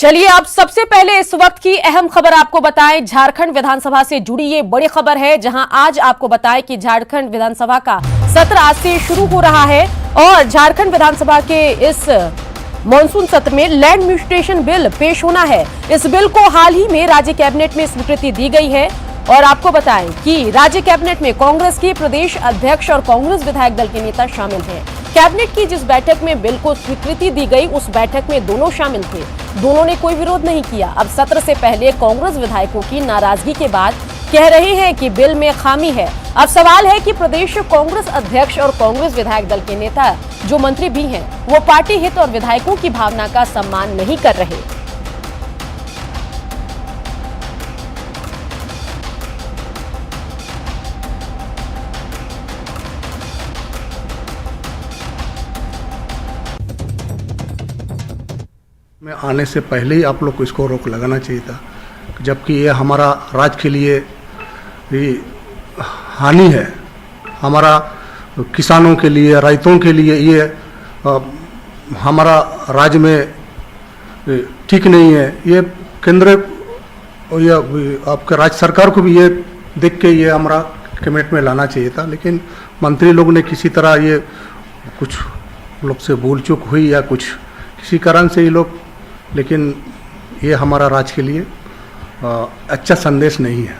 चलिए अब सबसे पहले इस वक्त की अहम खबर आपको बताएं। झारखंड विधानसभा से जुड़ी ये बड़ी खबर है, जहां आज आपको बताएं कि झारखंड विधानसभा का सत्र आज से शुरू हो रहा है और झारखंड विधानसभा के इस मॉनसून सत्र में लैंड म्यूटेशन बिल पेश होना है। इस बिल को हाल ही में राज्य कैबिनेट में स्वीकृति दी गई है और आपको बताएं कि राज्य कैबिनेट में कांग्रेस के प्रदेश अध्यक्ष और कांग्रेस विधायक दल के नेता शामिल हैं। कैबिनेट की जिस बैठक में बिल को स्वीकृति दी गई, उस बैठक में दोनों शामिल थे। दोनों ने कोई विरोध नहीं किया। अब सत्र से पहले कांग्रेस विधायकों की नाराजगी के बाद कह रहे हैं कि बिल में खामी है। अब सवाल है कि प्रदेश कांग्रेस अध्यक्ष और कांग्रेस विधायक दल के नेता जो मंत्री भी हैं, वो पार्टी हित और विधायकों की भावना का सम्मान नहीं कर रहे। में आने से पहले ही आप लोग को इसको रोक लगाना चाहिए था, जबकि ये हमारा राज्य के लिए भी हानि है। हमारा किसानों के लिए, राइतों के लिए ये हमारा राज्य में ठीक नहीं है। ये केंद्र या आपके राज्य सरकार को भी ये देख के ये हमारा कैबिनेट में लाना चाहिए था, लेकिन मंत्री लोग ने किसी तरह ये कुछ लोग से भूल चूक हुई या कुछ किसी कारण से ये लोग, लेकिन ये हमारा राज्य के लिए अच्छा संदेश नहीं है।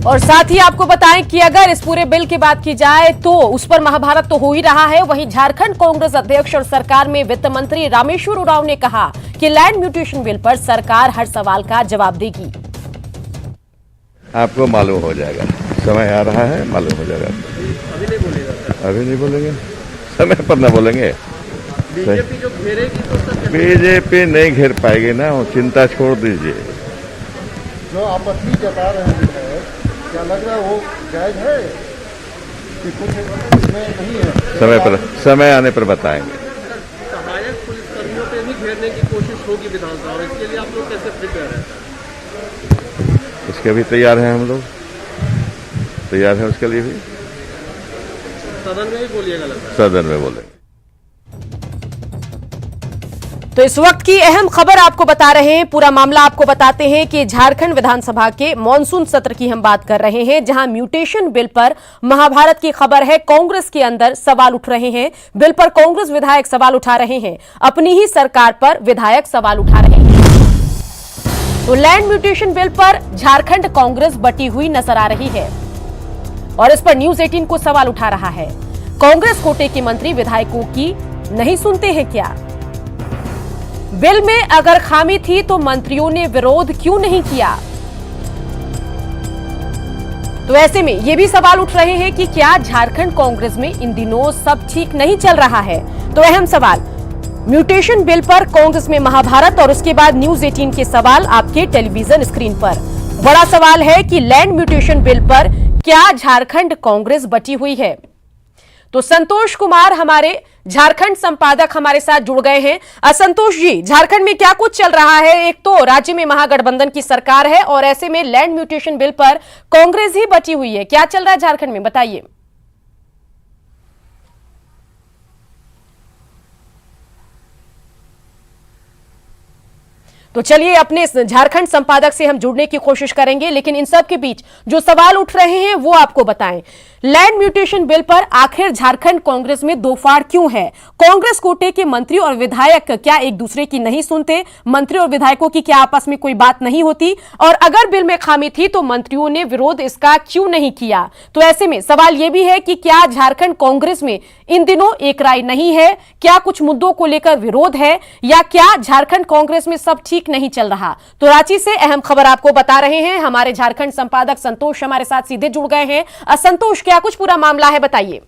और साथ ही आपको बताएं कि अगर इस पूरे बिल की बात की जाए तो उस पर महाभारत तो हो ही रहा है। वहीं झारखंड कांग्रेस अध्यक्ष और सरकार में वित्त मंत्री रामेश्वर उरांव ने कहा कि लैंड म्यूटेशन बिल पर सरकार हर सवाल का जवाब देगी। आपको मालूम हो जाएगा, समय आ रहा है, मालूम हो जाएगा। अभी नहीं बोलेगा? अभी नहीं बोलेंगे, समय पर ना बोलेंगे। बीजेपी जो घेरेगी तो सर बीजेपी नहीं घेर पाएगी ना, वो चिंता छोड़ दीजिए। जो आपत्ति जता रहे हैं, क्या लग रहा है वो जायज है कि कुछ इसमें नहीं है? समय आने पर बताएंगे। सहायक पुलिसकर्मियों पे भी घेरने की कोशिश होगी विधानसभा में, इसके लिए आप लोग कैसे प्रिपेयर हैं? इसके भी तैयार हैं, हम लोग तैयार हैं उसके लिए भी। सदन में ही बोलिएगा, लगता है सदन में बोलेंगे। तो इस वक्त की अहम खबर आपको बता रहे हैं, पूरा मामला आपको बताते हैं कि झारखंड विधानसभा के मॉनसून सत्र की हम बात कर रहे हैं, जहां म्यूटेशन बिल पर महाभारत की खबर है। कांग्रेस के अंदर सवाल उठ रहे हैं, बिल पर कांग्रेस विधायक सवाल उठा रहे हैं, अपनी ही सरकार पर विधायक सवाल उठा रहे हैं। तो लैंड म्यूटेशन बिल पर झारखंड कांग्रेस बटी हुई नजर आ रही है और इस पर न्यूज 18 को सवाल उठा रहा है। कांग्रेस कोटे के मंत्री विधायकों की नहीं सुनते हैं क्या? बिल में अगर खामी थी तो मंत्रियों ने विरोध क्यों नहीं किया? तो ऐसे में यह भी सवाल उठ रहे हैं कि क्या झारखंड कांग्रेस में इन दिनों सब ठीक नहीं चल रहा है? तो अहम सवाल, म्यूटेशन बिल पर कांग्रेस में महाभारत और उसके बाद न्यूज 18 के सवाल आपके टेलीविजन स्क्रीन पर। बड़ा सवाल है कि लैंड म्यूटेशन बिल पर क्या झारखंड कांग्रेस बटी हुई है? तो संतोष कुमार हमारे झारखंड संपादक हमारे साथ जुड़ गए हैं। असंतोष जी, झारखंड में क्या कुछ चल रहा है? एक तो राज्य में महागठबंधन की सरकार है और ऐसे में लैंड म्यूटेशन बिल पर कांग्रेस ही बची हुई है। क्या चल रहा है झारखंड में, बताइए। तो चलिए अपने झारखंड संपादक से हम जुड़ने की कोशिश करेंगे, लेकिन इन सब के बीच जो सवाल उठ रहे हैं वो आपको बताएं। लैंड म्यूटेशन बिल पर आखिर झारखंड कांग्रेस में दो फाड़ क्यों है? कांग्रेस कोटे के मंत्री और विधायक क्या एक दूसरे की नहीं सुनते? मंत्री और विधायकों की क्या आपस में कोई बात नहीं होती? और अगर बिल में खामी थी तो मंत्रियों ने विरोध इसका क्यों नहीं किया? तो ऐसे में सवाल यह भी है कि क्या झारखंड कांग्रेस में इन दिनों एक राय नहीं है? क्या कुछ मुद्दों को लेकर विरोध है या क्या झारखंड कांग्रेस में सब ठीक नहीं चल रहा? तो रांची से अहम खबर आपको बता रहे हैं, हमारे झारखंड संपादक संतोष हमारे साथ सीधे जुड़ गए हैं। संतोष, क्या कुछ पूरा मामला है, बताइए।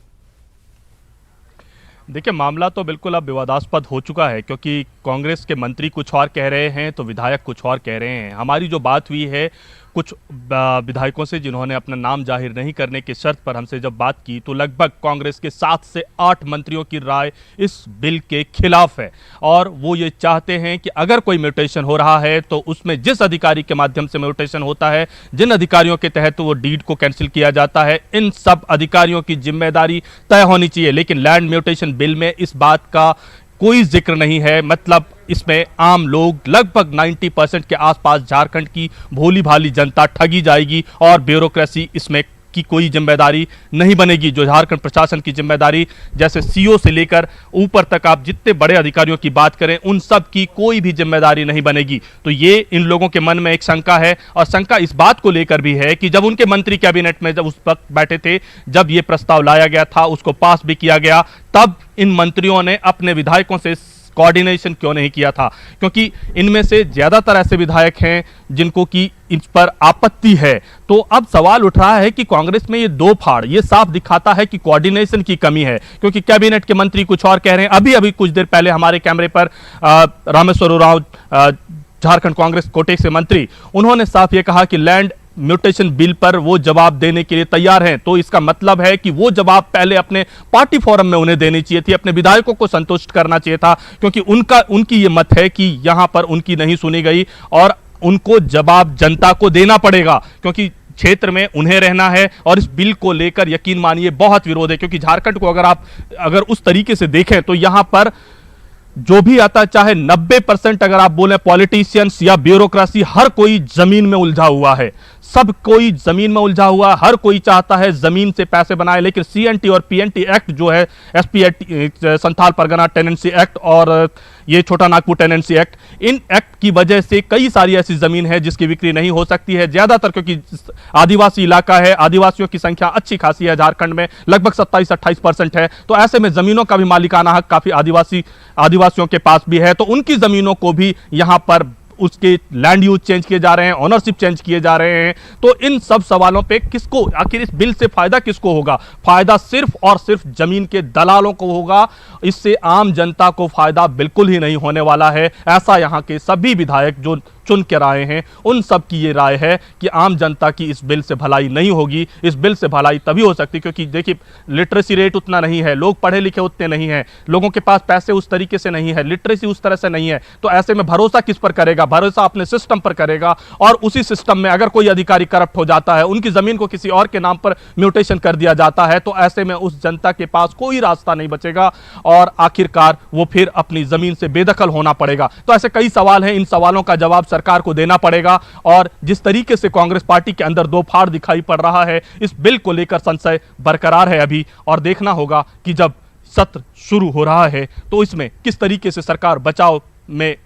देखिए, मामला तो बिल्कुल अब विवादास्पद हो चुका है, क्योंकि कांग्रेस के मंत्री कुछ और कह रहे हैं तो विधायक कुछ और कह रहे हैं। हमारी जो बात हुई है कुछ विधायकों से, जिन्होंने अपना नाम जाहिर नहीं करने की शर्त पर हमसे जब बात की, तो लगभग कांग्रेस के 7 से 8 मंत्रियों की राय इस बिल के खिलाफ है और वो ये चाहते हैं कि अगर कोई म्यूटेशन हो रहा है तो उसमें जिस अधिकारी के माध्यम से म्यूटेशन होता है, जिन अधिकारियों के तहत वो डीड को कैंसिल किया जाता है, इन सब अधिकारियों की जिम्मेदारी तय होनी चाहिए। लेकिन लैंड म्यूटेशन बिल में इस बात का कोई जिक्र नहीं है। मतलब इसमें आम लोग लगभग 90% के आसपास झारखंड की भोली भाली जनता ठगी जाएगी और ब्यूरोक्रेसी इसमें की कोई जिम्मेदारी नहीं बनेगी। जो झारखंड प्रशासन की जिम्मेदारी, जैसे सीओ से लेकर ऊपर तक आप जितने बड़े अधिकारियों की बात करें, उन सब की कोई भी जिम्मेदारी नहीं बनेगी। तो ये इन लोगों के मन में एक शंका है, और शंका इस बात को लेकर भी है कि जब उनके मंत्री कैबिनेट में जब उस वक्त बैठे थे, जब ये प्रस्ताव लाया गया था, उसको पास भी किया गया, तब इन मंत्रियों ने अपने विधायकों से कोऑर्डिनेशन क्यों नहीं किया था? क्योंकि इनमें से ज्यादातर ऐसे विधायक हैं जिनको कि इस पर आपत्ति है। तो अब सवाल उठ रहा है कि कांग्रेस में ये दो फाड़, ये साफ दिखाता है कि कोऑर्डिनेशन की कमी है, क्योंकि कैबिनेट के मंत्री कुछ और कह रहे हैं। अभी अभी कुछ देर पहले हमारे कैमरे पर रामेश्वर उरांव, झारखंड कांग्रेस कोटे से मंत्री, उन्होंने साफ ये कहा कि लैंड म्यूटेशन बिल पर वो जवाब देने के लिए तैयार हैं। तो इसका मतलब है कि वो जवाब पहले अपने पार्टी फोरम में उन्हें देनी चाहिए थी, अपने विधायकों को संतुष्ट करना चाहिए था, क्योंकि उनकी ये मत है कि यहां पर उनकी नहीं सुनी गई और उनको जवाब जनता को देना पड़ेगा, क्योंकि क्षेत्र में उन्हें रहना है। और इस बिल को लेकर यकीन मानिए बहुत विरोध है, क्योंकि झारखंड को अगर उस तरीके से देखें तो यहां पर जो भी आता है, चाहे 90% अगर आप बोले पॉलिटिशियंस या ब्यूरोक्रेसी, हर कोई जमीन में उलझा हुआ है। सब कोई जमीन में उलझा हुआ, हर कोई चाहता है जमीन से पैसे बनाए। लेकिन सीएनटी और पीएनटी एक्ट जो है, SP Santhal Pargana tenancy act और ये छोटा Nagpur tenancy act, in act की वजह से कई सारी ऐसी जमीन है जिसकी बिक्री नहीं हो सकती है, ज्यादातर क्योंकि आदिवासी इलाका है, आदिवासियों की संख्या अच्छी खासी है झारखंड में, लगभग 27-28% है। तो ऐसे में जमीनों का भी मालिकाना हक काफी आदिवासियों के पास भी है। तो उनकी जमीनों को भी यहां पर उसके लैंड यूज चेंज किए जा रहे हैं, ओनरशिप चेंज किए जा रहे हैं। तो इन सब सवालों पे किसको, आखिर इस बिल से फायदा किसको होगा? फायदा सिर्फ और सिर्फ जमीन के दलालों को होगा। इससे आम जनता को फायदा बिल्कुल ही नहीं होने वाला है। ऐसा यहां के सभी विधायक जो चुन के आए हैं, उन सब की ये राय है कि आम जनता की इस बिल से भलाई नहीं होगी। इस बिल से भलाई तभी हो सकती, क्योंकि देखिए लिटरेसी रेट उतना नहीं है, लोग पढ़े लिखे उतने नहीं हैं, लोगों के पास पैसे उस तरीके से नहीं है, लिटरेसी उस तरह से नहीं है। तो ऐसे में भरोसा किस पर करेगा? भरोसा अपने सिस्टम पर करेगा। और उसी सिस्टम में अगर कोई अधिकारी करप्ट हो जाता है, उनकी जमीन को किसी और के नाम पर म्यूटेशन कर दिया जाता है, तो ऐसे में उस जनता के पास कोई रास्ता नहीं बचेगा और आखिरकार वो फिर अपनी जमीन से बेदखल होना पड़ेगा। तो ऐसे कई सवाल हैं, इन सवालों का जवाब सरकार को देना पड़ेगा। और जिस तरीके से कांग्रेस पार्टी के अंदर दो फाड़ दिखाई पड़ रहा है, इस बिल को लेकर संशय बरकरार है अभी, और देखना होगा कि जब सत्र शुरू हो रहा है तो इसमें किस तरीके से सरकार बचाव में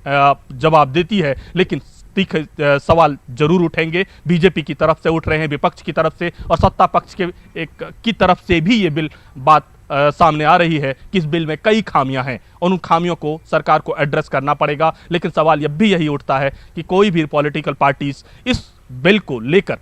जवाब देती है। लेकिन तीखे सवाल जरूर उठेंगे, बीजेपी की तरफ से उठ रहे हैं, विपक्ष की तरफ से और सत्ता पक्ष की तरफ से भी ये बिल बात सामने आ रही है कि इस बिल में कई खामियां हैं, उन खामियों को सरकार को एड्रेस करना पड़ेगा। लेकिन सवाल यह भी यही उठता है कि कोई भी पॉलिटिकल पार्टीज इस बिल को लेकर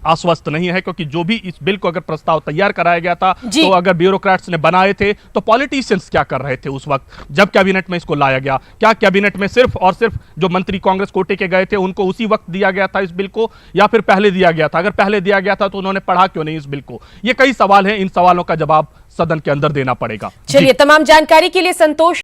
आश्वस्त नहीं है, क्योंकि जो भी इस बिल को अगर प्रस्ताव तैयार कराया गया था, तो अगर ब्यूरोक्रेट्स ने बनाए थे, तो पॉलिटिशियंस क्या कर रहे थे उस वक्त जब कैबिनेट में इसको लाया गया? क्या कैबिनेट में सिर्फ और सिर्फ जो मंत्री कांग्रेस कोटे के गए थे उनको उसी वक्त दिया गया था इस बिल को, या फिर पहले दिया गया था? अगर पहले दिया गया था तो उन्होंने पढ़ा क्यों नहीं इस बिल को? ये कई सवाल हैं, इन सवालों का जवाब सदन के अंदर देना पड़ेगा। चलिए, तमाम जानकारी के लिए संतोष।